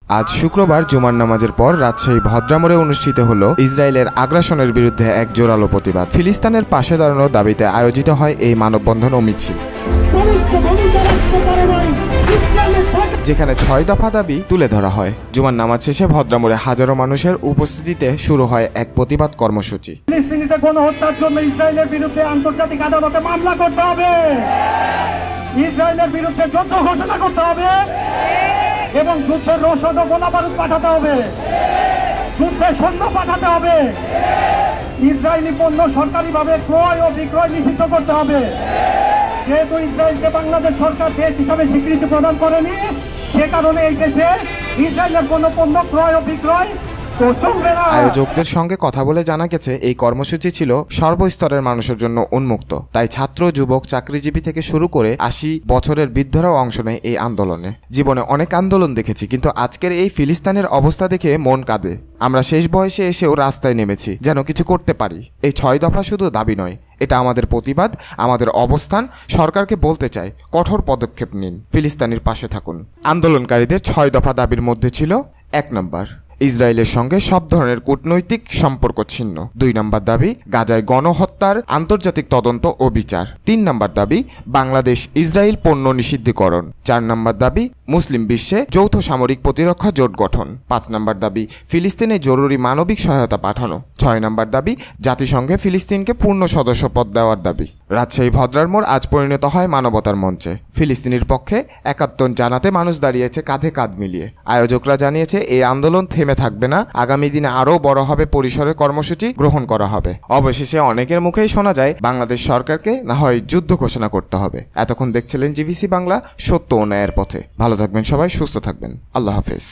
আজ শুক্রবার জুমার নামাজের পর রাজশাহী ভদ্রামোড়ে অনুষ্ঠিত হল ইসরায়েলের আগ্রাসনের বিরুদ্ধে এক জোরালো প্রতিবাদ। ফিলিস্তিনের পাশে দাঁড়ানোর দাবিতে আয়োজিত হয় এই মানববন্ধন ও মিছিল, যেখানে ৬ দফা দাবি তুলে ধরা হয়। জুমার নামাজ শেষে ভদ্রামোড়ে হাজারো মানুষের উপস্থিতিতে শুরু হয় এক প্রতিবাদ কর্মসূচি। ফিলিস্তিনিতে গণহত্যার জন্য ইসরায়েলের বিরুদ্ধে আন্তর্জাতিক আদালতে মামলা করতে হবে, ইসরায়েলের বিরুদ্ধে যুদ্ধ ঘোষণা করতে হবে এবং যুদ্ধের রসদ ও গোলাবারুদ পাঠাতে হবে, যুদ্ধে সৈন্য পাঠাতে হবে, ইসরায়েলি পণ্য সরকারিভাবে ক্রয় ও বিক্রয় নিষিদ্ধ করতে হবে। যেহেতু ইসরায়েলকে বাংলাদেশ সরকার দেশ হিসাবে স্বীকৃতি প্রদান করেনি, সে কারণে এই দেশে ইসরায়েলের কোনো পণ্য ক্রয় ও বিক্রয়। আয়োজকদের সঙ্গে কথা বলে জানা গেছে, এই কর্মসূচি ছিল সর্বস্তরের মানুষের জন্য উন্মুক্ত। তাই ছাত্র, যুবক, চাকরিজীবী থেকে শুরু করে ৮০ বছরের বৃদ্ধরাও অংশ নেয় এই আন্দোলনে। জীবনে অনেক আন্দোলন দেখেছি, কিন্তু আজকের এই ফিলিস্তিনের অবস্থা দেখে মন কাঁদে। আমরা শেষ বয়সে এসেও রাস্তায় নেমেছি যেন কিছু করতে পারি। এই ৬ দফা শুধু দাবি নয়, এটা আমাদের প্রতিবাদ, আমাদের অবস্থান। সরকারকে বলতে চাই, কঠোর পদক্ষেপ নিন, ফিলিস্তিনের পাশে থাকুন। আন্দোলনকারীদের ৬ দফা দাবির মধ্যে ছিল: ১ নম্বর, ইসরায়েলের সঙ্গে সব ধরনের কূটনৈতিক সম্পর্ক ছিন্ন। ২ নম্বর দাবি, গাজায় গণহত্যার আন্তর্জাতিক তদন্ত ও বিচার। ৩ নম্বর দাবি, বাংলাদেশ ইসরায়েল পণ্য নিষিদ্ধকরণ। ৪ নম্বর দাবি, মুসলিম বিশ্বে যৌথ সামরিক প্রতিরক্ষা জোট গঠন। ৫ নম্বর দাবি, ফিলিস্তিনে জরুরি মানবিক সহায়তা পাঠানো। ৬ নম্বর দাবি, জাতিসংঘে ফিলিস্তিনকে পূর্ণ সদস্যপদ দেওয়ার দাবি। রাজশাহী ভদ্রামোড় আজ পরিণত হয় মানবতার মঞ্চে। ফিলিস্তিনের পক্ষে একাত্তর জানাতে মানুষ দাঁড়িয়েছে কাঁধে কাঁধ মিলিয়ে। আয়োজকরা জানিয়েছে, এই আন্দোলন থেমে থাকবে না, আগামী দিনে আরও বড় হবে পরিসরের কর্মসূচি গ্রহণ করা হবে। অবশেষে অনেকের মুখেই শোনা যায়, বাংলাদেশ সরকারকে না হয় যুদ্ধ ঘোষণা করতে হবে। এতক্ষণ দেখছিলেন জিভিসি বাংলা, সত্য ও ন্যায়ের পথে। ভালো থাকবেন সবাই, সুস্থ থাকবেন। আল্লাহ হাফেজ।